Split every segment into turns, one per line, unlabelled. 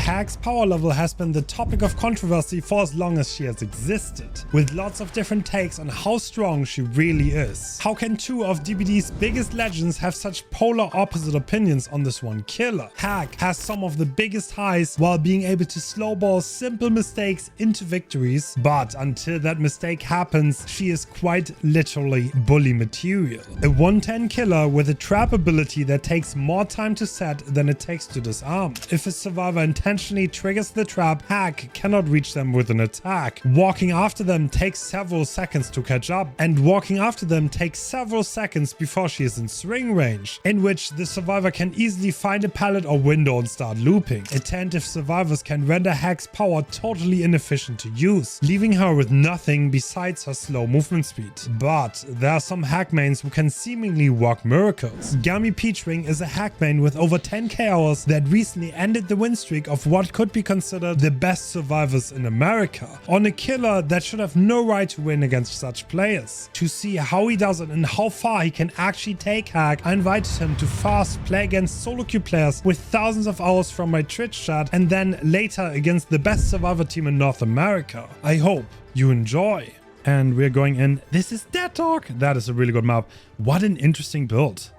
Hag's power level has been the topic of controversy for as long as she has existed, with lots of different takes on how strong she really is. How can two of DBD's biggest legends have such polar opposite opinions on this one killer? Hag has some of the biggest highs while being able to slowball simple mistakes into victories, but until that mistake happens, she is quite literally bully material. A 110 killer with a trap ability that takes more time to set than it takes to disarm. If a survivor intentionally triggers the trap, Hag cannot reach them with an attack. Walking after them takes several seconds to catch up, and walking after them takes several seconds before she is in swing range, in which the survivor can easily find a pallet or window and start looping. Attentive survivors can render Hag's power totally inefficient to use, leaving her with nothing besides her slow movement speed. But there are some Hag mains who can seemingly work miracles. Gami Peachring is a Hag main with over 10k hours that recently ended the win streak of what could be considered the best survivors in America, on a killer that should have no right to win against such players. To see how he does it and how far he can actually take Hag, I invited him to fast play against solo queue players with thousands of hours from my Twitch chat, and then later against the best survivor team in North America. I hope you enjoy. And we're going in. This is Dead Talk. That is a really good map. What an interesting build.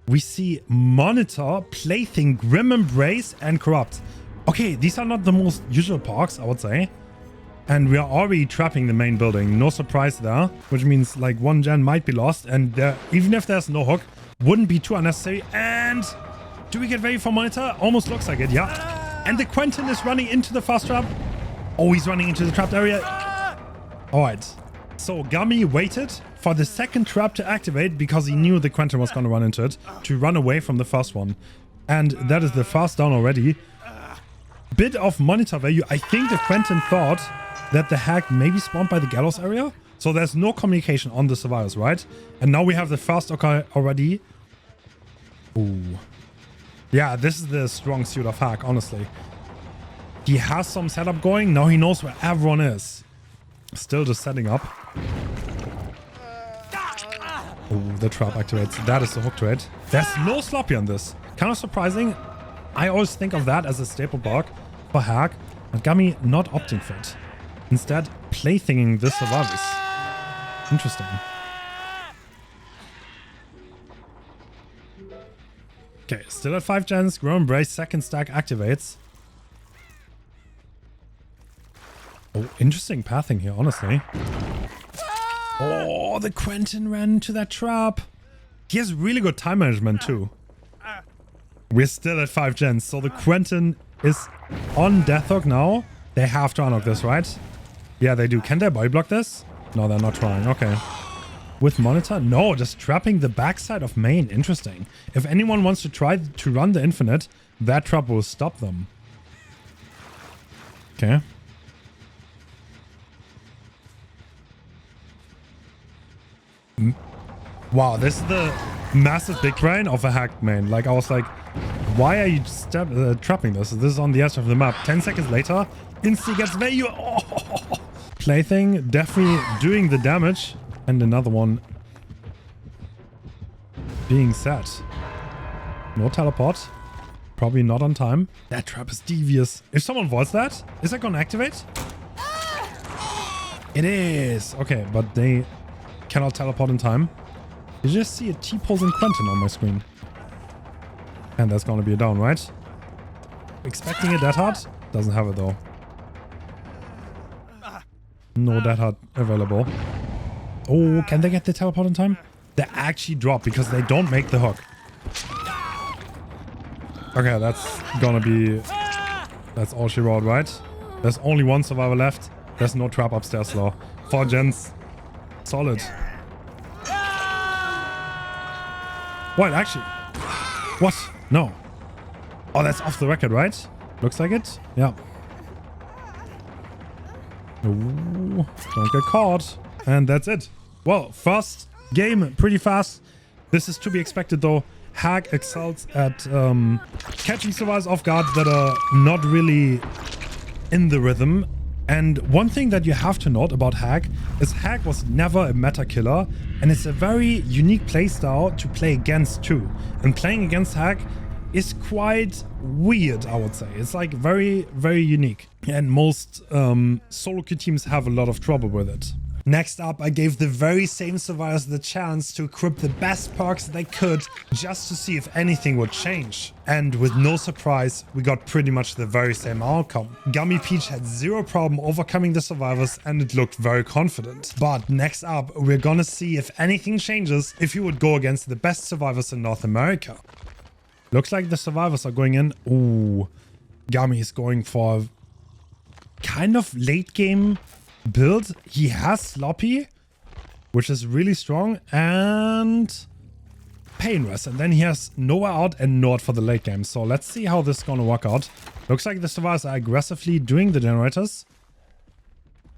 We see Monitor, Plaything, Grim Embrace, and Corrupt. Okay, these are not the most usual parks, I would say. And we are already trapping the main building. No surprise there, which means like one gen might be lost. And even if there's no hook, wouldn't be too unnecessary. And do we get ready for Monitor? Almost looks like it, yeah. And the Quentin is running into the fast trap. Oh, he's running into the trapped area. All right. So Gami waited for the second trap to activate because he knew the Quentin was going to run into it, to run away from the first one. And that is the fast down already. Bit of Monitor value. I think the Quentin thought that the Hag maybe spawned by the gallows area. So there's no communication on the survivors, right? And now we have the fast already. Ooh. Yeah, this is the strong suit of Hag, honestly. He has some setup going. Now he knows where everyone is. Still just setting up. Oh, the trap activates. That is the hook trade. There's no sloppy on this. Kind of surprising. I always think of that as a staple bug for Hag, but Gami not opting for it. Instead, playthinging the survivors. Interesting. Okay, still at 5 gens. Grow Embrace, second stack activates. Oh, interesting pathing here, honestly. Oh, the Quentin ran into that trap. He has really good time management too. We're still at 5 gens, so the Quentin is on Deathhook now. They have to unlock this, right? Yeah, they do. Can they body block this? No, they're not trying. Okay. With Monitor? No, just trapping the backside of main. Interesting. If anyone wants to try to run the infinite, that trap will stop them. Okay. Wow, this is the massive big brain of a Hag main. Like, I was like, why are you trapping this? This is on the edge of the map. 10 seconds later, Insta gets value. Oh. Plaything definitely doing the damage. And another one being set. No teleport. Probably not on time. That trap is devious. If someone voids that, is that going to activate? It is. Okay, but they cannot teleport in time. You just see a T-posing Quentin on my screen. And that's gonna be a down, right? Expecting a dead hard? Doesn't have it though. No dead hard available. Oh, can they get the teleport in time? They actually drop because they don't make the hook. Okay, that's gonna be... That's all she wrote, right? There's only one survivor left. There's no trap upstairs though. 4 gens. Solid. What, actually? What? No. Oh, that's off the record, right? Looks like it. Yeah. Ooh, don't get caught. And that's it. Well, first game, pretty fast. This is to be expected, though. Hag excels at catching survivors off guard that are not really in the rhythm. And one thing that you have to note about Hag is Hag was never a meta killer, and it's a very unique playstyle to play against too. And playing against Hag, is quite weird, I would say. It's like very, very unique. And most solo queue teams have a lot of trouble with it. Next up, I gave the very same survivors the chance to equip the best perks they could just to see if anything would change. And with no surprise, we got pretty much the very same outcome. Gami Peach had zero problem overcoming the survivors and it looked very confident. But next up, we're gonna see if anything changes if you would go against the best survivors in North America. Looks like the survivors are going in. Ooh, Gami is going for a kind of late game build. He has Sloppy, which is really strong, and Pain Rest, and then he has Nowhere Out and Nord for the late game. So let's see how this is gonna work out. Looks like the survivors are aggressively doing the generators,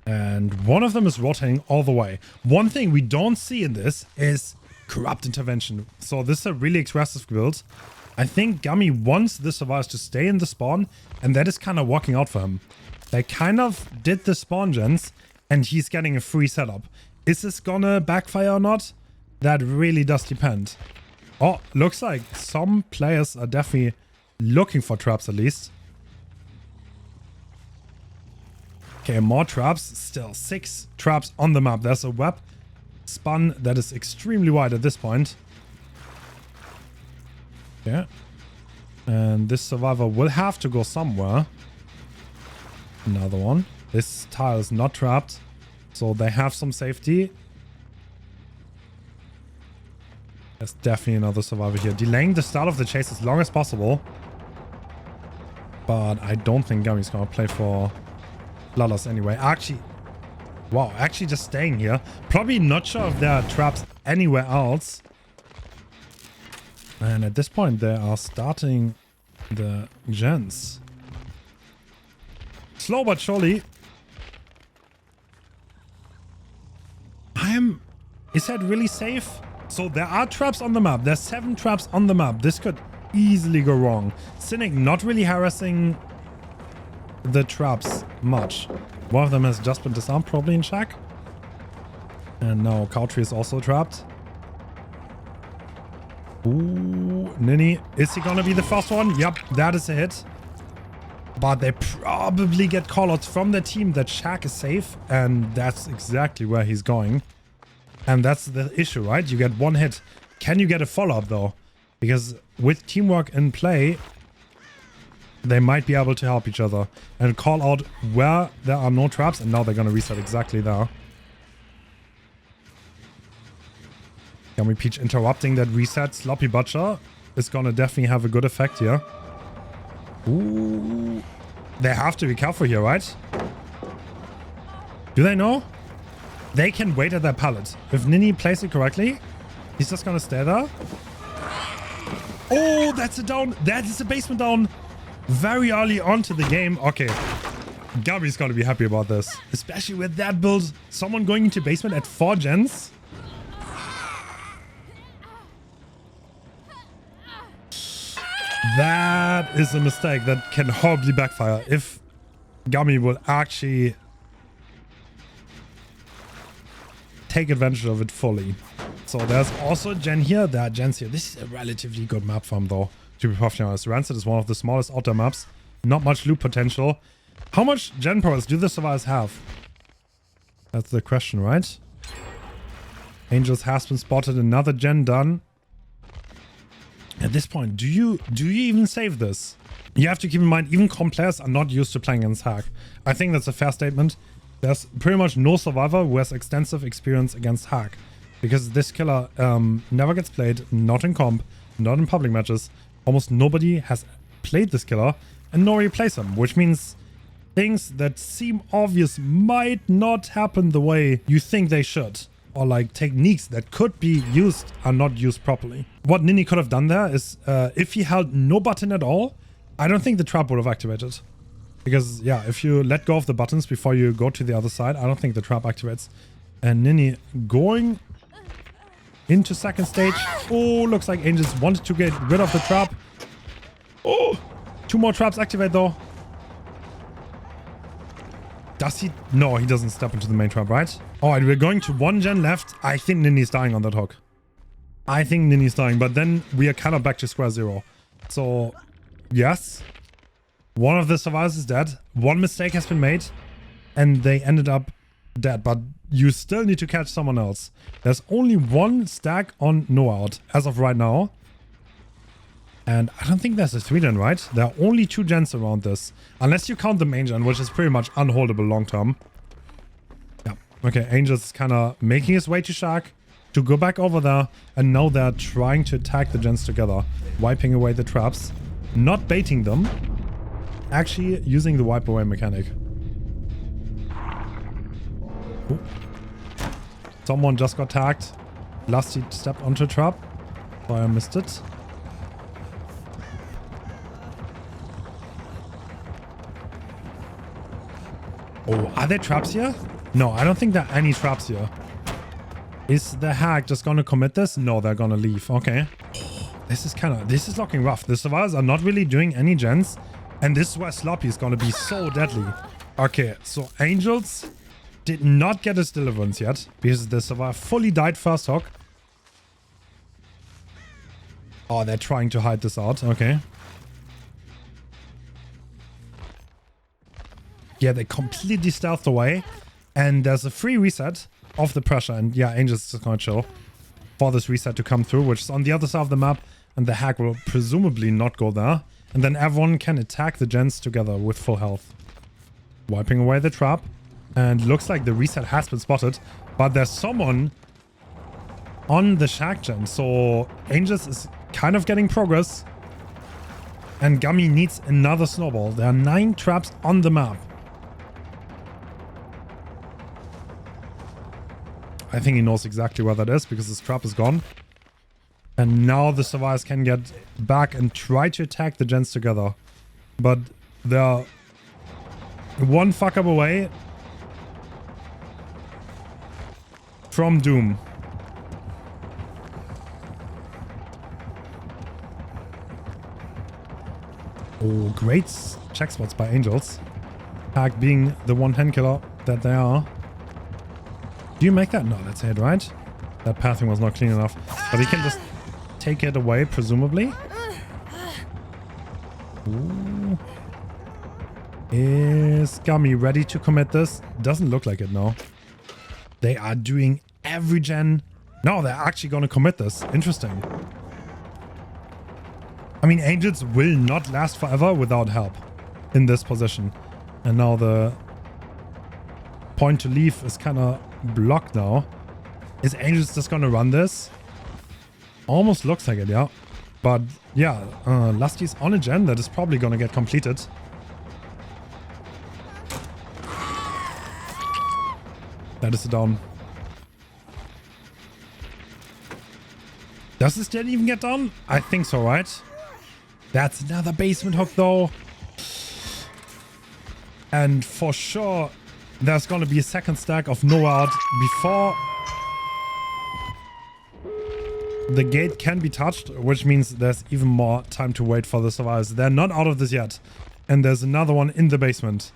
and one of them is rotating all the way. One thing we don't see in this is Corrupt Intervention. So this is a really aggressive build. I think Gami wants the survivors to stay in the spawn, and that is kind of working out for him. They kind of did the spawn gens, and he's getting a free setup. Is this gonna backfire or not? That really does depend. Oh, looks like some players are definitely looking for traps at least. Okay, more traps. Still 6 traps on the map. There's a web spun that is extremely wide at this point. Yeah. And this survivor will have to go somewhere. Another one. This tile is not trapped, so they have some safety. There's definitely another survivor here. Delaying the start of the chase as long as possible. But I don't think Gami's gonna play for Bloodlust anyway. Actually, wow, actually just staying here. Probably not sure if there are traps anywhere else. And at this point, they are starting the gens. Slow but surely. Is that really safe? So there are traps on the map. There's 7 traps on the map. This could easily go wrong. Cynic not really harassing the traps much. One of them has just been disarmed, probably in check. And now Country is also trapped. Ooh, Nini. Is he gonna be the first one? Yep, that is a hit. But they probably get callouts from the team that Shaq is safe. And that's exactly where he's going. And that's the issue, right? You get 1 hit. Can you get a follow-up though? Because with teamwork in play, they might be able to help each other and call out where there are no traps. And now they're going to reset exactly there. Gami Peach interrupting that reset. Sloppy Butcher is going to definitely have a good effect here. Ooh. They have to be careful here, right? Do they know? They can wait at their pallet. If Nini plays it correctly, he's just going to stay there. Oh, that's a down. That is a basement down. Very early on to the game. Okay. Gabi's going to be happy about this. Especially with that build. Someone going into basement at 4 gens. That is a mistake that can horribly backfire if Gami will actually take advantage of it fully. So there's also a gen here. There are gens here. This is a relatively good map for him though, to be perfectly honest. Rancid is one of the smallest outer maps. Not much loot potential. How much gen powers do the survivors have? That's the question, right? Angels has been spotted. Another gen done. At this point, do you even save this? You have to keep in mind, even comp players are not used to playing against hack. I think that's a fair statement. There's pretty much no survivor who has extensive experience against hack. Because this killer never gets played, not in comp, not in public matches. Almost nobody has played this killer and nobody plays him. Which means things that seem obvious might not happen the way you think they should. Or like techniques that could be used are not used properly. What Nini could have done there is if he held no button at all, I don't think the trap would have activated. Because, yeah, if you let go of the buttons before you go to the other side, I don't think the trap activates. And Nini going into second stage. Oh, looks like Angels wanted to get rid of the trap. Oh, 2 more traps activate though. Does he? No, he doesn't step into the main trap, right? All right, we're going to 1 gen left. I think Nini's dying on that hook. I think Nini's dying, but then we are kind of back to square 0. So, yes. One of the survivors is dead. One mistake has been made. And they ended up dead. But you still need to catch someone else. There's only one stack on Noah out as of right now. And I don't think there's a 3 gen, right? There are only 2 gens around this. Unless you count the main gen, which is pretty much unholdable long term. Yeah. Okay, Angel's kind of making his way to Shark to go back over there. And now they're trying to attack the gens together. Wiping away the traps. Not baiting them. Actually using the wipe away mechanic. Ooh. Someone just got tagged. Lusty stepped onto a trap. So I missed it. Oh, are there traps here? No, I don't think there are any traps here. Is the hack just gonna commit this? No, they're gonna leave. Okay. This is looking rough. The survivors are not really doing any gens. And this is where Sloppy is gonna be so deadly. Okay, so Angels did not get his deliverance yet. Because the survivor fully died first hook. Oh, they're trying to hide this out. Okay. Yeah, they completely stealthed away. And there's a free reset of the pressure. And yeah, Angel's just gonna chill for this reset to come through, which is on the other side of the map. And the hack will presumably not go there. And then everyone can attack the gens together with full health. Wiping away the trap. And looks like the reset has been spotted. But there's someone on the Shark gen. So Angels is kind of getting progress. And Gami needs another snowball. There are 9 traps on the map. I think he knows exactly where that is because his trap is gone. And now the survivors can get back and try to attack the gens together. But they're one fuck up away from doom. Oh, great check spots by Angels. Hack being the one hen killer that they are. Do you make that? No, that's it, right? That pathing was not clean enough. But he can just take it away, presumably. Ooh. Is Gami ready to commit this? Doesn't look like it, no. They are doing every gen. No, they're actually going to commit this. Interesting. I mean, Angels will not last forever without help in this position. And now the point to leave is kind of blocked now. Is Angels just gonna run this? Almost looks like it, yeah. But yeah, Lusty's on a gen that is probably gonna get completed. That is a down. Does this gen even get down? I think so, right? That's another basement hook though. And for sure, there's gonna be a second stack of Noah out before the gate can be touched, which means there's even more time to wait for the survivors. They're not out of this yet. And there's another one in the basement.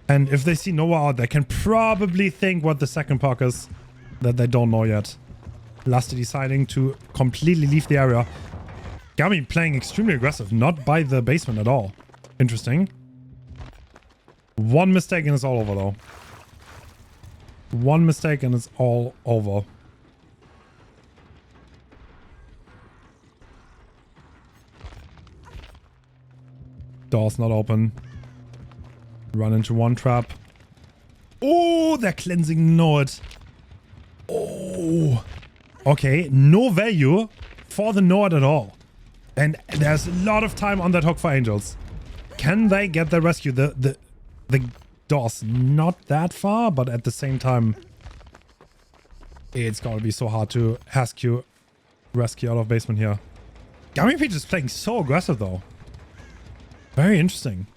And if they see Noah out, they can probably think what the second perk is that they don't know yet. Lusty deciding to completely leave the area. Gami playing extremely aggressive, not by the basement at all. Interesting. One mistake and it's all over though. One mistake and it's all over. Door's not open. Run into one trap. Oh, they're cleansing Node. Oh. Okay, no value for the Node at all. And there's a lot of time on that hook for Angels. Can they get the rescue? The door's not that far, but at the same time, it's gonna be so hard to rescue out of basement here. Gami Peach is playing so aggressive though. Very interesting.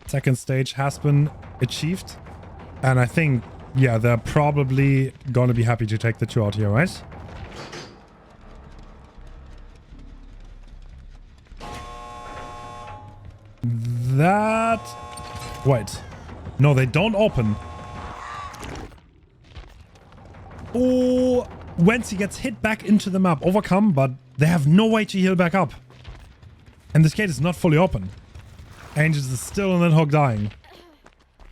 Second stage has been achieved. And I think, yeah, they're probably gonna be happy to take the 2 out here, right? That... Wait. No, they don't open. Wensi gets hit back into the map, overcome, but they have no way to heal back up. And this gate is not fully open. Angels is still on that hook dying.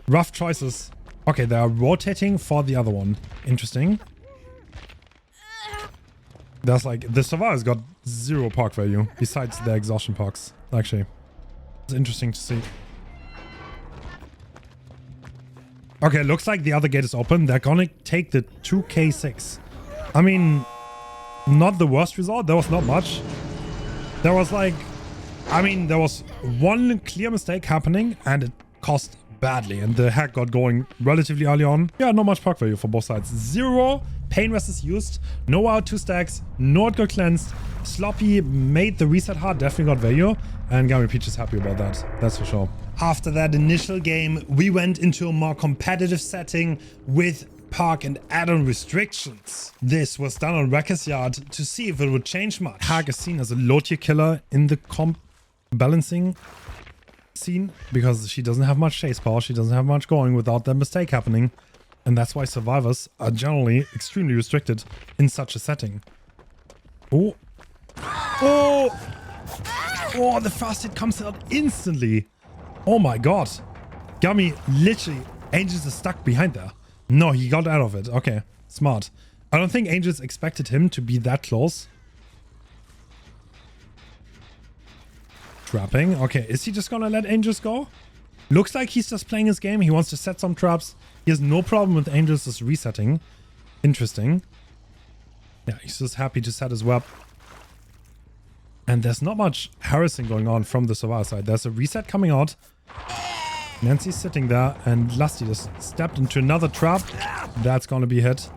Rough choices. Okay, they are rotating for the other one. Interesting. That's like, the survivors got 0 park value, besides the exhaustion parks, actually. It's interesting to see. Okay, looks like the other gate is open. They're gonna take the 2k6. I mean, not the worst result. There was not much. There was like, I mean, there was one clear mistake happening and it cost badly. And the hack got going relatively early on. Yeah, not much park value for both sides. 0 pain rest is used. No out 2 stacks. No it got cleansed. Sloppy made the reset hard. Definitely got value. And Gami Peach is happy about that. That's for sure. After that initial game, we went into a more competitive setting with park and add-on restrictions. This was done on Wrecker's Yard to see if it would change much. Hag is seen as a low tier killer in the comp balancing scene because she doesn't have much chase power. She doesn't have much going without that mistake happening. And that's why survivors are generally extremely restricted in such a setting. Oh. Oh. Oh, the first hit comes out instantly. Oh my god. Gami literally, Angels is stuck behind there. No, he got out of it. Okay, smart. I don't think Angels expected him to be that close. Trapping. Okay, is he just gonna let Angels go? Looks like he's just playing his game. He wants to set some traps. He has no problem with Angels just resetting. Interesting. Yeah, he's just happy to set his web. And there's not much harassing going on from the survivor side. There's a reset coming out. Nancy's sitting there and Lusty just stepped into another trap. That's gonna be hit.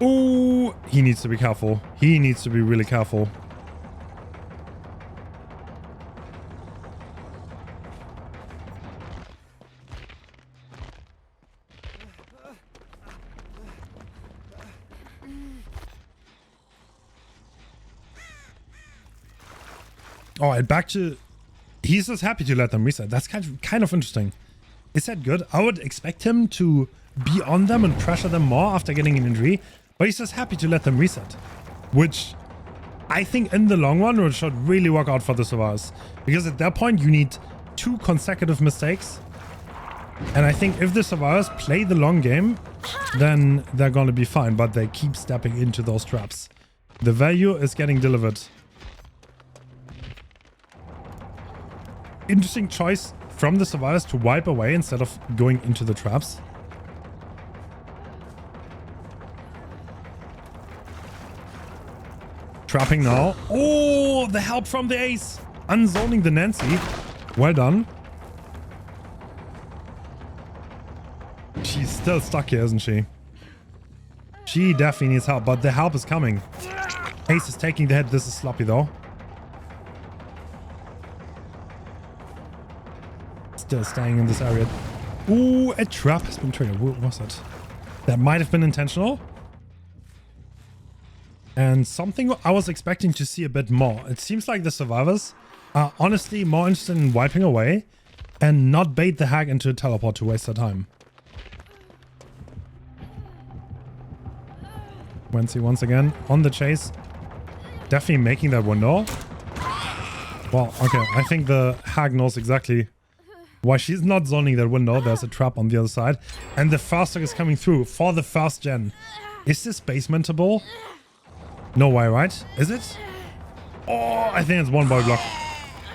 Ooh, he needs to be careful. He needs to be really careful. Oh, and back to... He's just happy to let them reset. That's kind of interesting. Is that good? I would expect him to be on them and pressure them more after getting an injury. But he's just happy to let them reset. Which I think in the long run should really work out for the survivors. Because at that point you need 2 consecutive mistakes. And I think if the survivors play the long game, then they're gonna be fine. But they keep stepping into those traps. The value is getting delivered. Interesting choice from the survivors to wipe away instead of going into the traps. Trapping now. Oh, the help from the ace. Unzoning the Nancy. Well done. She's still stuck here, isn't she? She definitely needs help, but the help is coming. Ace is taking the hit. This is sloppy though. Still staying in this area. Ooh, a trap has been triggered. What was it? That might have been intentional. And something I was expecting to see a bit more. It seems like the survivors are honestly more interested in wiping away and not bait the hack into a teleport to waste their time. Wensi once again on the chase. Definitely making that window. Well, okay. I think the hag knows exactly why she's not zoning that window. There's a trap on the other side. And the fast hook is coming through for the first gen. Is this basementable? No way, right? Is it? Oh, I think it's one boy block.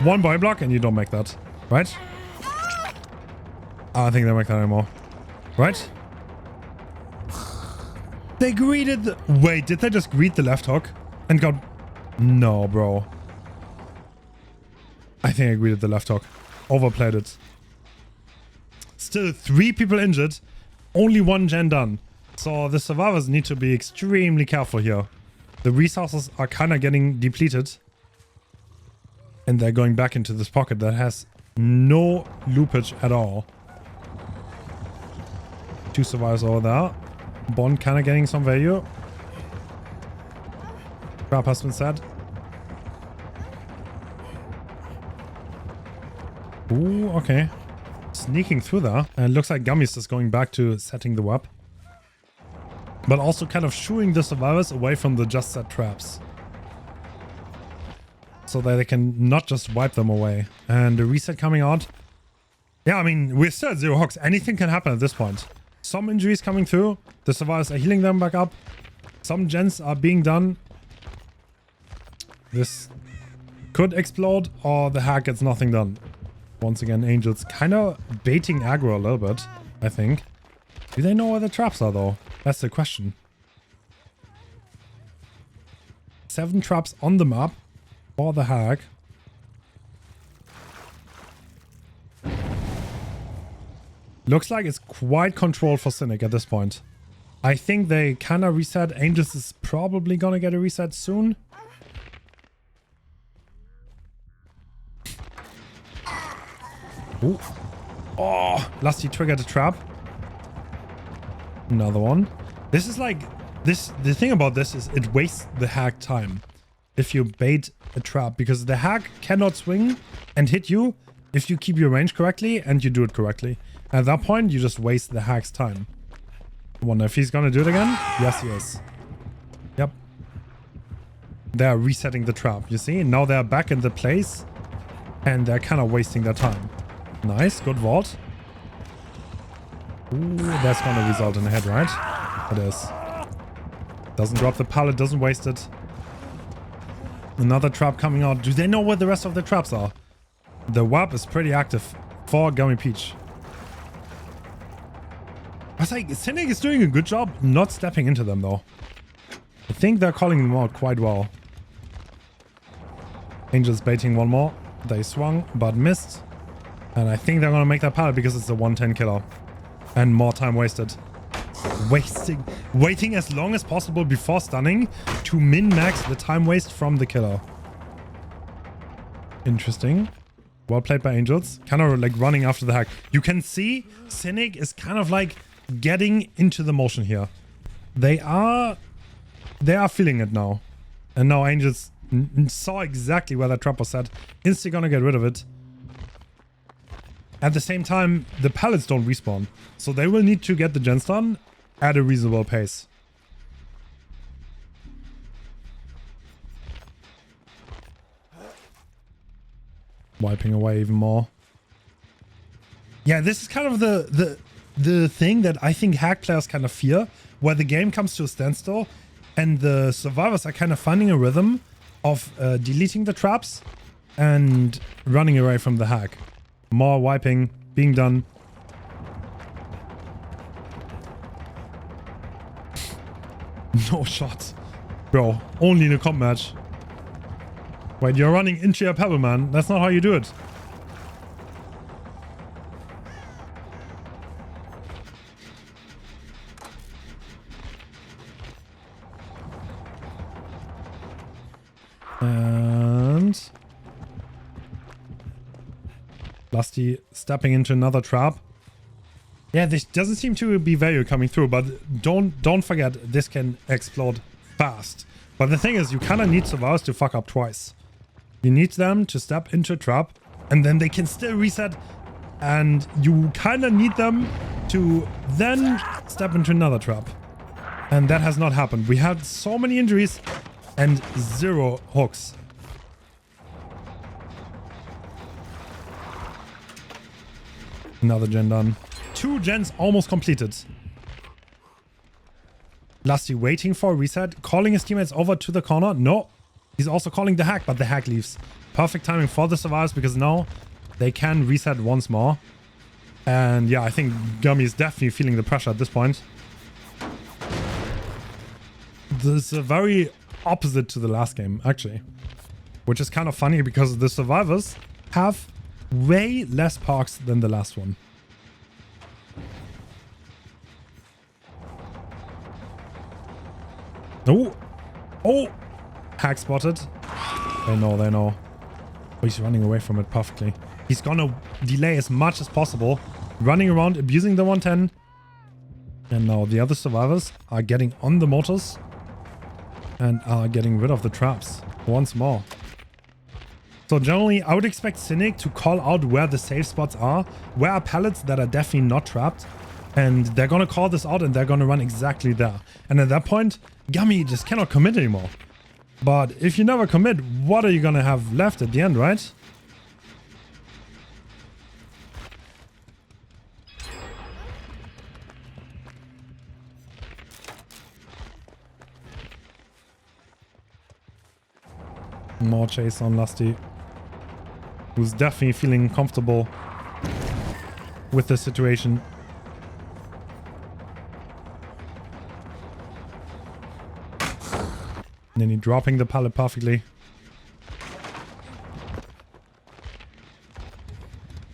One boy block and you don't make that. Right? I don't think they make that anymore. Right? They greeted the... Wait, did they just greet the left hook? And got... No, bro. I think I greeted the left hook. Overplayed it. Still 3 people injured. Only 1 gen done. So the survivors need to be extremely careful here. The resources are kind of getting depleted. And they're going back into this pocket that has no loopage at all. 2 survivors over there. Bond kind of getting some value. Trap has been set. Ooh, okay. Sneaking through there. And it looks like Gami's just going back to setting the web. but also kind of shooing the survivors away from the just set traps, so that they can not just wipe them away. And the reset coming out. Yeah, I mean, we're still at 0 hooks. Anything can happen at this point. Some injuries coming through. The survivors are healing them back up. Some gens are being done. This could explode, or the hack gets nothing done. Once again, Angels kind of baiting aggro a little bit, I think. Do they know where the traps are, though? That's the question. 7 traps on the map for the hack. Looks like it's quite controlled for Cynic at this point. I think they kind of reset. Angels is probably gonna get a reset soon. Ooh. Oh, Lusty triggered a trap. Another one. This is like this. The thing about this is it wastes the hack time if you bait a trap, because the hack cannot swing and hit you if you keep your range correctly and you do it correctly. At that point, you just waste the hack's time. I wonder if he's gonna do it again. Yes, he is. Yep. They're resetting the trap. You see, now they're back in the place, and they're kind of wasting their time. Nice, good vault. Ooh, that's gonna result in a head, right? It is. Doesn't drop the pallet, doesn't waste it. Another trap coming out. Do they know where the rest of the traps are? The web is pretty active for Gummy Peach. I was like, Cynic is doing a good job not stepping into them, though. I think they're calling them out quite well. Angels baiting one more. They swung, but missed. And I think they're gonna make that pallet because it's a 110 killer. And more time wasted. Waiting as long as possible before stunning to min-max the time waste from the killer. Interesting. Well played by Angels. Kind of like running after the hack. You can see Cynic is kind of like getting into the motion here. They are feeling it now. And now Angels saw exactly where that trap was set. Instantly gonna get rid of it. At the same time, the pallets don't respawn. So they will need to get the gens done at a reasonable pace. Wiping away even more. Yeah, this is kind of the thing that I think hack players kind of fear, where the game comes to a standstill and the survivors are kind of finding a rhythm of deleting the traps and running away from the hack. More wiping being done. No shots. Bro, only in a comp match. Wait, you're running into your pebble, man. That's not how you do it. And Lusty stepping into another trap. Yeah, this doesn't seem to be value coming through, but don't forget, this can explode fast. But the thing is, you kind of need survivors to fuck up twice. You need them to step into a trap, and then they can still reset, and you kind of need them to then step into another trap. And that has not happened. We had so many injuries and 0 hooks. Another gen done. 2 gens almost completed. Lusty waiting for a reset, calling his teammates over to the corner. No, he's also calling the hack, but the hack leaves. Perfect timing for the survivors, because now they can reset once more. And yeah, I think Gami is definitely feeling the pressure at this point. This is very opposite to the last game, actually. Which is kind of funny, because the survivors have way less parks than the last one. Oh! Oh! Hack spotted. They know, they know. Oh, he's running away from it perfectly. He's gonna delay as much as possible. Running around, abusing the 110. And now the other survivors are getting on the motors. And are getting rid of the traps once more. So generally, I would expect Cynic to call out where the safe spots are. Where are pallets that are definitely not trapped. And they're gonna call this out and they're gonna run exactly there. And at that point, Gami just cannot commit anymore. But if you never commit, what are you gonna have left at the end, right? More chase on Lusty, who's definitely feeling comfortable with the situation. And then he dropping the pallet perfectly.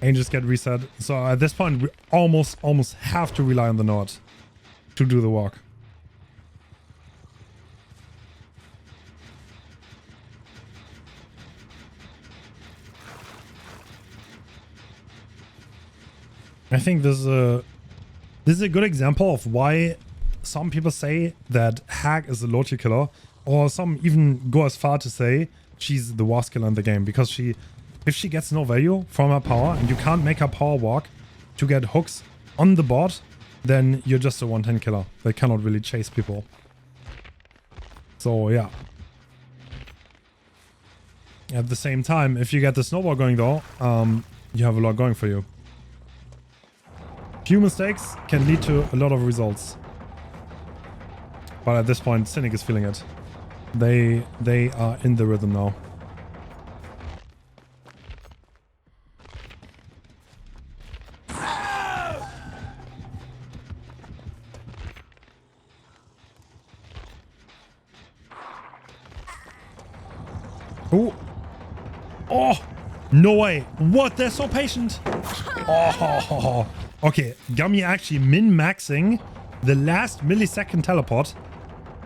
Angels get reset. So at this point, we almost have to rely on the Nord to do the walk. I think this is a good example of why some people say that Hag is a low tier killer, or some even go as far to say she's the worst killer in the game, because if she gets no value from her power and you can't make her power walk to get hooks on the board, then you're just a 110 killer. They cannot really chase people. So yeah. At the same time, if you get the snowball going though, you have a lot going for you. Few mistakes can lead to a lot of results. But at this point, Cynic is feeling it. They are in the rhythm now. Oh! Oh! No way! What? They're so patient! Oh! Okay, Gami actually min-maxing the last millisecond teleport.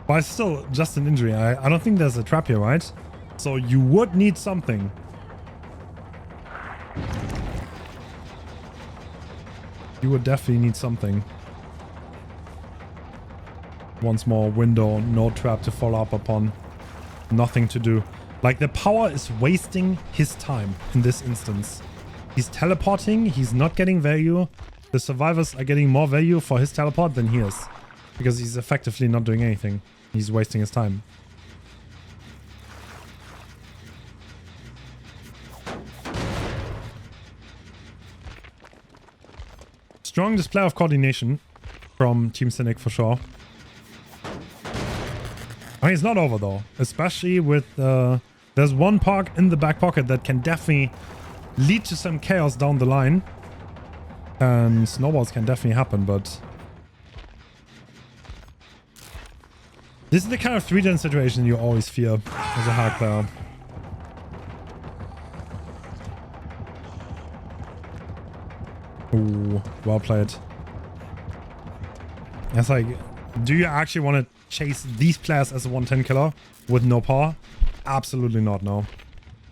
But it's still just an injury. I don't think there's a trap here, right? So you would need something. You would definitely need something. Once more, window, no trap to follow up upon. Nothing to do. Like, the power is wasting his time in this instance. He's teleporting, he's not getting value. The survivors are getting more value for his teleport than he is. Because he's effectively not doing anything. He's wasting his time. Strong display of coordination from Team Cynic for sure. I mean, it's not over though. Especially with... there's one park in the back pocket that can definitely lead to some chaos down the line. And snowballs can definitely happen, but... this is the kind of 3-gen situation you always fear as a hard player. Ooh, well played. It's like, do you actually want to chase these players as a 110 killer with no power? Absolutely not, no.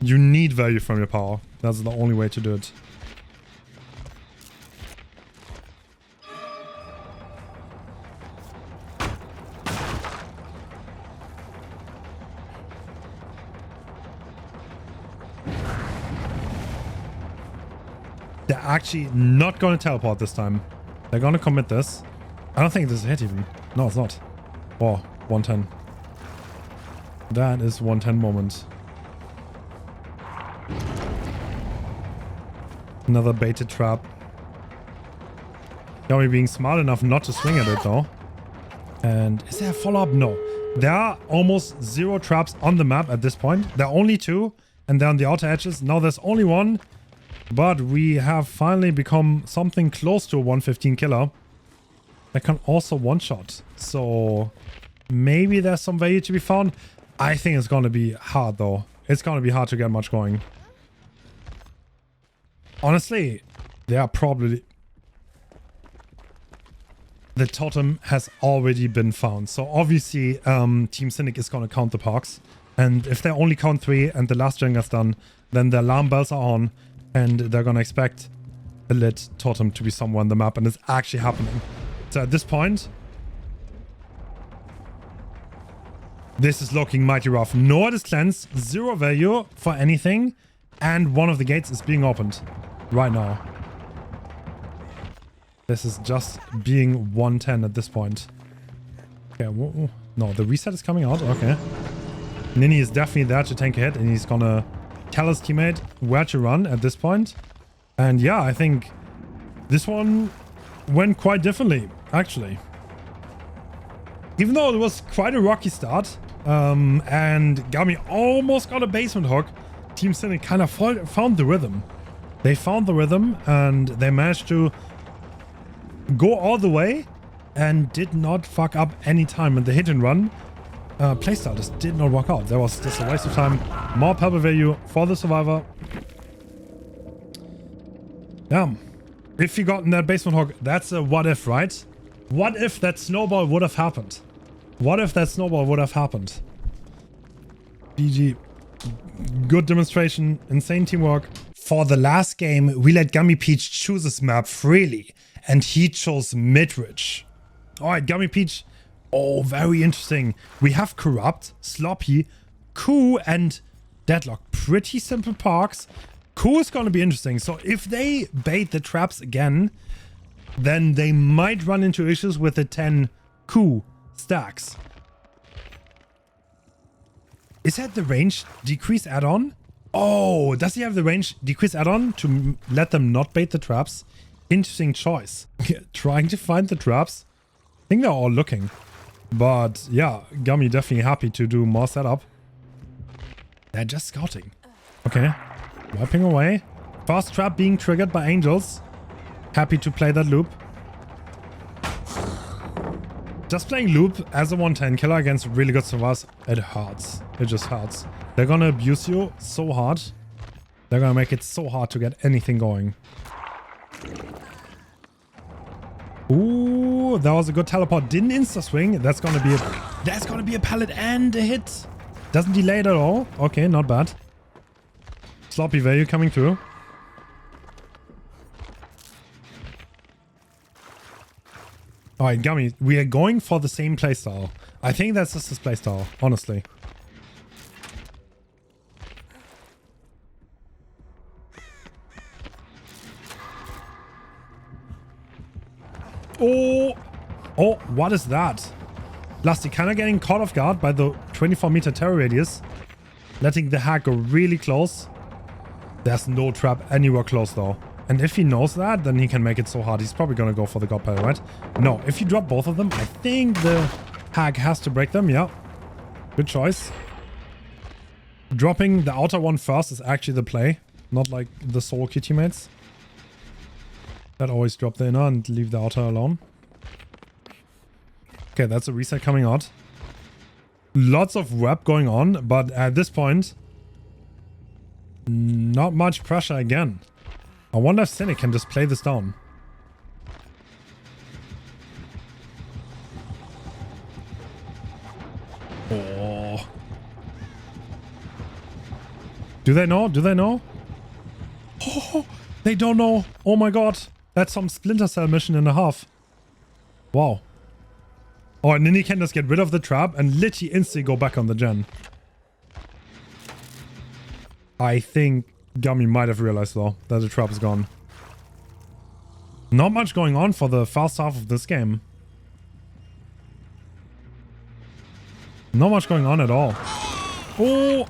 You need value from your power. That's the only way to do it. They're actually not going to teleport this time. They're going to commit this. I don't think this is a hit even. No, it's not. Oh, 110. That is 110 moment. Another baited trap. Gami being smart enough not to swing at it though. And is there a follow-up? No. There are almost 0 traps on the map at this point. There are only 2 and they're on the outer edges. Now there's only 1. But we have finally become something close to a 115 killer. That can also one-shot. So maybe there's some value to be found. I think it's going to be hard though. It's going to be hard to get much going. Honestly, they are probably... the totem has already been found. So obviously Team Cynic is going to count the parks. And if they only count 3 and the last Jenga's done, then the alarm bells are on. And they're going to expect a lit totem to be somewhere on the map. And it's actually happening. So at this point, this is looking mighty rough. Nord is cleansed, 0 value for anything. And one of the gates is being opened right now. This is just being 110 at this point. Okay, whoa. No, the reset is coming out. Okay. Nini is definitely there to tank a hit, and he's gonna tell his teammate where to run at this point. And yeah, I think this one went quite differently, actually. Even though it was quite a rocky start, and Gami almost got a basement hook, Team Cynic kind of found the rhythm. They found the rhythm, and they managed to go all the way and did not fuck up any time. And the hit and run playstyle just did not work out. That was just a waste of time. More pebble value for the survivor. Yeah. If you got in that basement hook, that's a what if, right? What if that snowball would have happened? What if that snowball would have happened? GG. Good demonstration. Insane teamwork. For the last game, we let Gummy Peach choose his map freely. And he chose Midwich. Alright, Gummy Peach. Oh, very interesting. We have Corrupt, Sloppy, Coup, and Deadlock. Pretty simple parks. Coup is going to be interesting. So if they bait the traps again, then they might run into issues with the 10 Coup stacks. Is that the range decrease add-on? Oh, does he have the range decrease add-on to let them not bait the traps? Interesting choice. Trying to find the traps. I think they're all looking. But yeah, Gummy definitely happy to do more setup. They're just scouting. Okay. Wiping away. Fast trap being triggered by angels. Happy to play that loop. Just playing loop as a 110 killer against really good survivors, it hurts. It just hurts. They're gonna abuse you so hard. They're gonna make it so hard to get anything going. Ooh, that was a good teleport. Didn't insta swing. That's gonna be a pallet and a hit. Doesn't delay it at all. Okay, not bad. Sloppy value coming through. Alright, Gummy, we are going for the same playstyle. I think that's just his playstyle, honestly. Oh, what is that? Lusty kind of getting caught off guard by the 24-meter terror radius. Letting the hack go really close. There's no trap anywhere close though. And if he knows that, then he can make it so hard. He's probably going to go for the god pile, right? No, if you drop both of them, I think the hack has to break them. Yeah, good choice. Dropping the outer one first is actually the play. Not like the solo queue teammates. That always drop the inner and leave the outer alone. Okay, that's a reset coming out. Lots of rep going on, but at this point, not much pressure again. I wonder if Cynic can just play this down. Oh. Do they know? Do they know? Oh, they don't know. Oh my god. That's some Splinter Cell mission and a half. Wow. Oh, and then he can just get rid of the trap and literally instantly go back on the gen. I think Gummy might have realized though that the trap is gone. Not much going on for the first half of this game. Not much going on at all. Oh!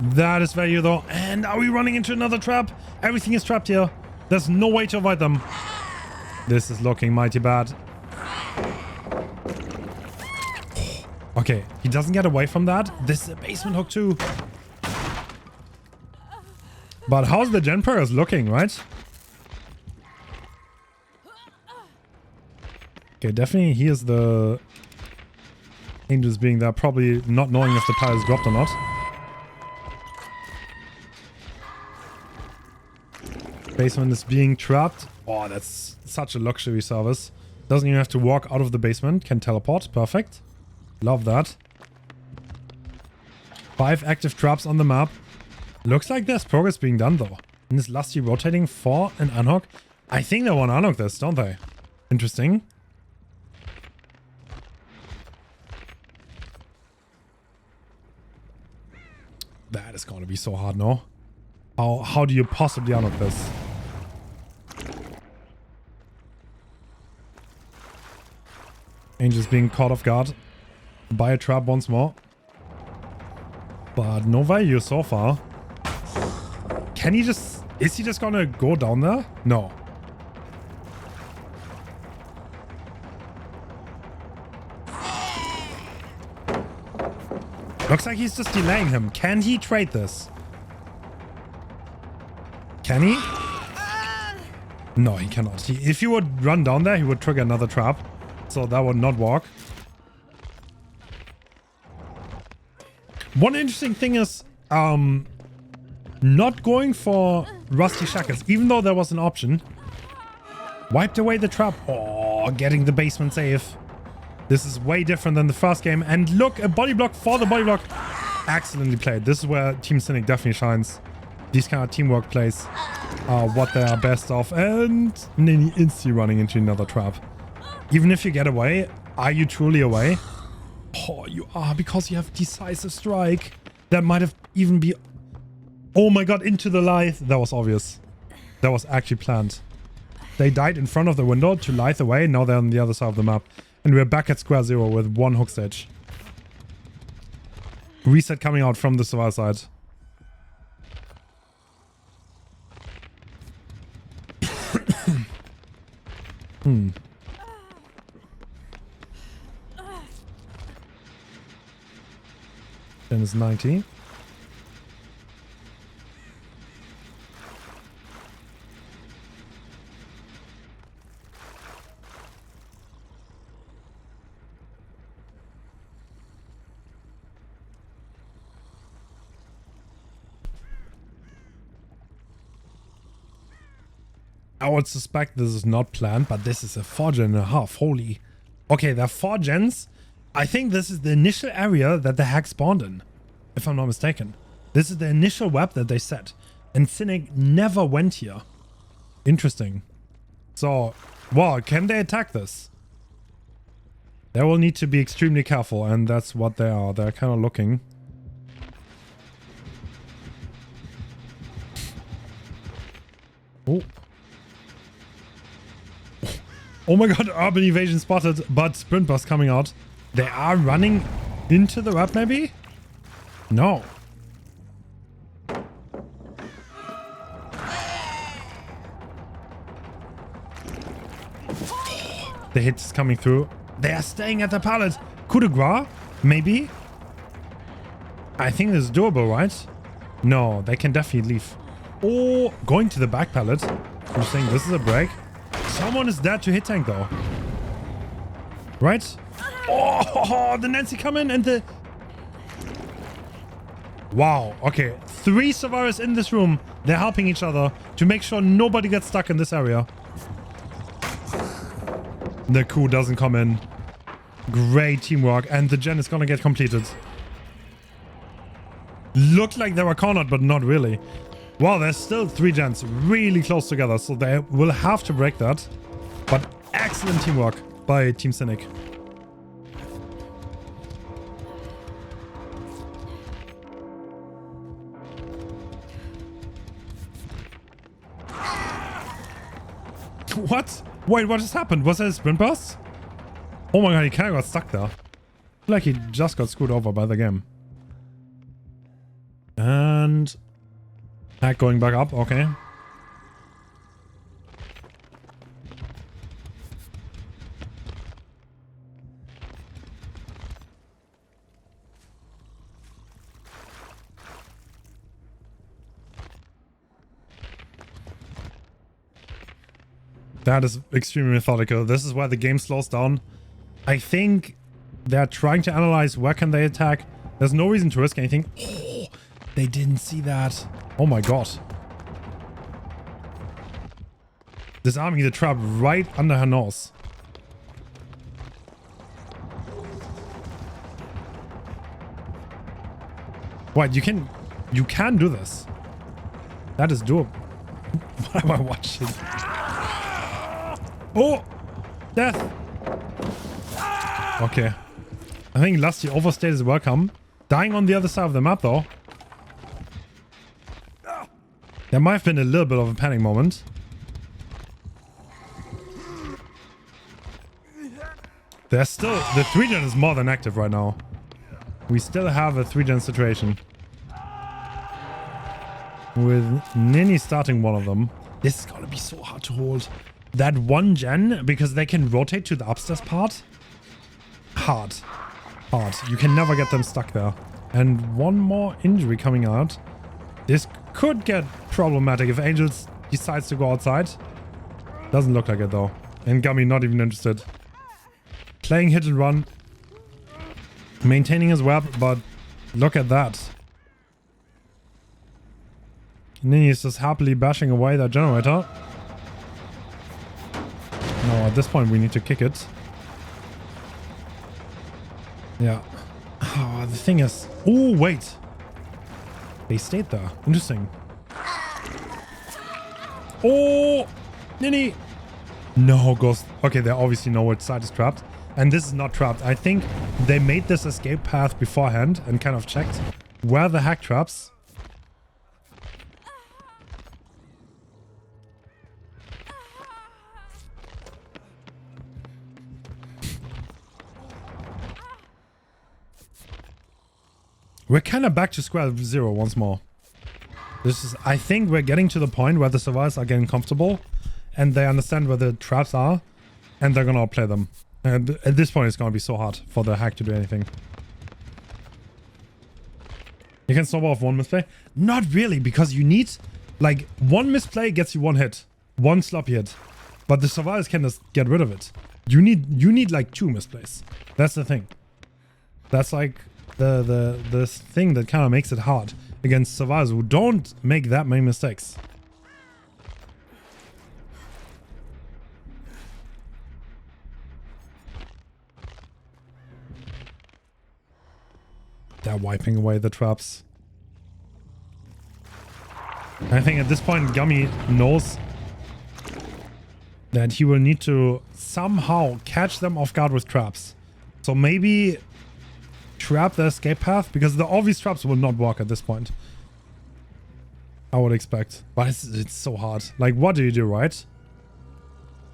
That is value though. And are we running into another trap? Everything is trapped here. There's no way to avoid them. This is looking mighty bad. Okay, he doesn't get away from that. This is a basement hook too. But how's the gen progress looking, right? Okay, definitely here's the angels being there, probably not knowing if the pile is dropped or not. Basement is being trapped. Oh, that's such a luxury service. Doesn't even have to walk out of the basement. Can teleport. Perfect. Love that. 5 active traps on the map. Looks like there's progress being done though. And is Lusty rotating for an unhook? I think they want to unhook this, don't they? Interesting. That is going to be so hard, no? How do you possibly unhook this? Angel's being caught off guard by a trap once more. But no value so far. Can he just... Is he just gonna go down there? No. Looks like he's just delaying him. Can he trade this? Can he? No, he cannot. If he would run down there, he would trigger another trap. So that would not work. One interesting thing is not going for Rusty Shackles, even though there was an option. Wiped away the trap. Oh, getting the basement safe. This is way different than the first game. And look, a body block for the body block. Excellently played. This is where Team Cynic definitely shines. These kind of teamwork plays are what they are best of. And Nini instantly running into another trap. Even if you get away, are you truly away? Oh, you are, because you have decisive strike. That might have even be... Oh my god, into the lithe. That was obvious. That was actually planned. They died in front of the window to lithe away. Now they're on the other side of the map. And we're back at square zero with one hook stage. Reset coming out from the survivor side. Hmm. Then it's 90. I would suspect this is not planned, but this is a 4 gen and a half. Holy. Okay, there are 4 gens. I think this is the initial area that the hack spawned in, if I'm not mistaken. This is the initial web that they set. And Cynic never went here. Interesting. So, wow, can they attack this? They will need to be extremely careful, and that's what they are. They're kind of looking. Oh. Oh my god, urban evasion spotted, but sprint bus coming out. They are running into the web, maybe? No. The hits coming through. They are staying at the pallet. Coup de grace? Maybe? I think this is doable, right? No, they can definitely leave. Oh, going to the back pallet. You're saying this is a break? Someone is dead to hit tank though. Right? Oh, the Nancy come in and the... Wow, okay. 3 survivors in this room. They're helping each other to make sure nobody gets stuck in this area. The coup doesn't come in. Great teamwork. And the gen is gonna get completed. Looked like they were cornered, but not really. Wow, there's still 3 gens really close together, so they will have to break that. But excellent teamwork by Team Cynic. What? Wait, what just happened? Was that a sprint burst? Oh my god, he kind of got stuck there. I feel like he just got screwed over by the game. And... hack going back up, okay. That is extremely methodical. This is where the game slows down. I think they're trying to analyze where can they attack. There's no reason to risk anything. Oh, they didn't see that. Oh my god. Disarming the trap right under her nose. Wait, you can do this. That is doable. What am I watching? Oh! Death! Okay. I think Lusty overstayed his welcome. Dying on the other side of the map though. There might have been a little bit of a panic moment. There's still... The 3-gen is more than active right now. We still have a 3-gen situation. With Nini starting one of them. This is gonna be so hard to hold. That 1-gen, because they can rotate to the upstairs part. Hard. Hard. You can never get them stuck there. And one more injury coming out. This could get problematic if Angels decides to go outside. Doesn't look like it though. And Gami not even interested. Playing hit and run. Maintaining his web, but look at that. Nini is just happily bashing away that generator. No, at this point we need to kick it. Yeah. Oh, the thing is... Oh, wait. They stayed there. Interesting. Oh! Nini! No, Ghost. Okay, they obviously know which side is trapped. And this is not trapped. I think they made this escape path beforehand and kind of checked where the hack traps. We're kind of back to square zero once more. This is, I think we're getting to the point where the survivors are getting comfortable and they understand where the traps are and they're gonna outplay them. And at this point, it's gonna be so hard for the hack to do anything. You can snowball off one misplay? Not really, because you need, like, one misplay gets you one hit. One sloppy hit. But the survivors can just get rid of it. You need like 2 misplays. That's the thing. That's like the thing that kind of makes it hard against survivors who don't make that many mistakes. They're wiping away the traps. I think at this point Gami knows that he will need to somehow catch them off guard with traps. So maybe trap the escape path, because the obvious traps will not work at this point. I would expect. But it's so hard. Like, what do you do, right?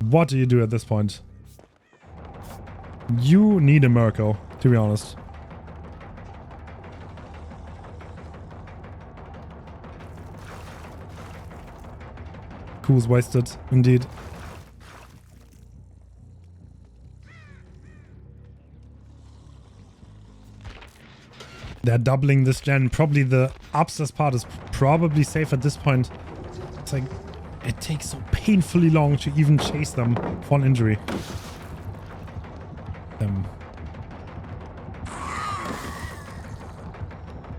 What do you do at this point? You need a miracle, to be honest. Cool's wasted, indeed. They're doubling this gen. Probably the upstairs part is probably safe at this point. It's like, it takes so painfully long to even chase them for an injury.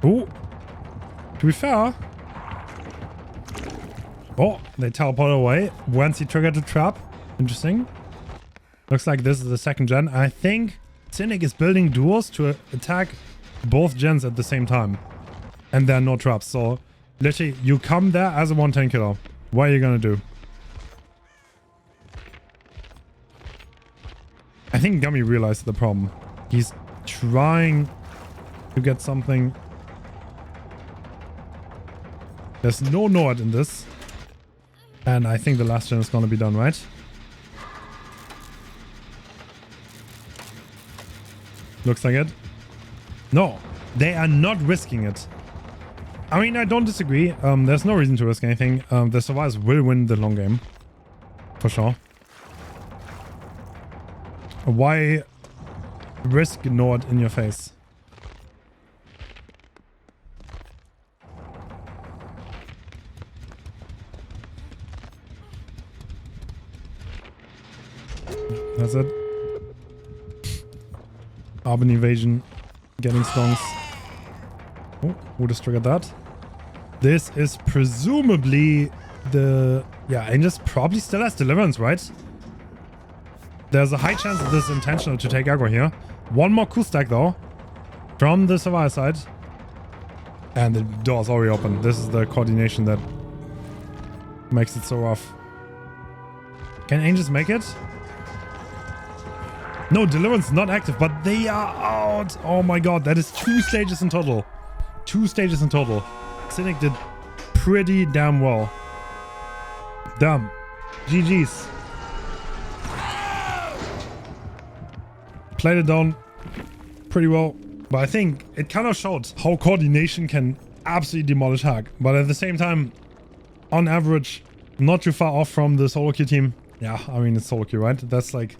Oh, to be fair. Oh, they teleport away once he triggered the trap. Interesting. Looks like this is the second gen. I think Cynic is building duos to attack both gens at the same time. And there are no traps. So literally, you come there as a 110 killer. What are you gonna do? I think Gami realized the problem. He's trying to get something. There's no Nord in this. And I think the last gen is gonna be done, right? Looks like it. No, they are not risking it. I mean, I don't disagree. There's no reason to risk anything. The survivors will win the long game. For sure. Why risk Nord in your face? That's it. Urban evasion. Getting stonks. Oh, who just triggered that? This is presumably the... Yeah, Angels probably still has Deliverance, right? There's a high chance that this is intentional to take aggro here. One more cool stack though. From the survivor side. And the door's already open. This is the coordination that makes it so rough. Can Angels make it? No, Deliverance is not active, but they are out. Oh my god, that is 2 stages in total. 2 stages in total. Cynic did pretty damn well. Damn. GG's. played it down pretty well. But I think it kind of showed how coordination can absolutely demolish Hack. But at the same time, on average, not too far off from the solo queue team. Yeah, I mean, it's solo queue, right? That's like...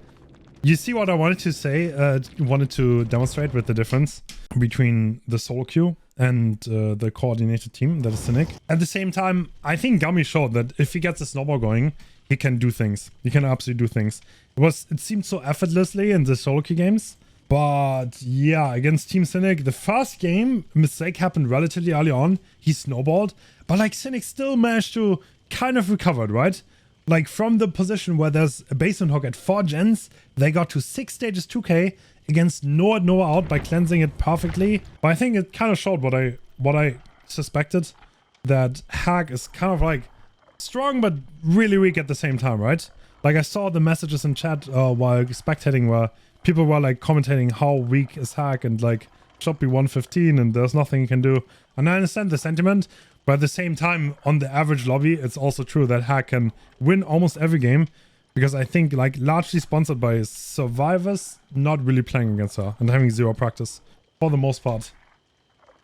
You see what I wanted to say, wanted to demonstrate with the difference between the solo queue and the coordinated team, that is Cynic. At the same time, I think Gami showed that if he gets a snowball going, he can do things. He can absolutely do things. It seemed so effortlessly in the solo queue games. But yeah, against Team Cynic, the first game, a mistake happened relatively early on. He snowballed, but like Cynic still managed to kind of recover, right? Like from the position where there's a basement hook at 4 gens, they got to 6 stages 2k against Noah out by cleansing it perfectly. But I think it kind of showed what I suspected, that Hack is kind of like strong but really weak at the same time, right? Like I saw the messages in chat while spectating where people were like commentating how weak is Hack and like should be 115 and there's nothing you can do. And I understand the sentiment, but at the same time, on the average lobby, it's also true that Hack can win almost every game, because I think like largely sponsored by survivors not really playing against her and having zero practice for the most part.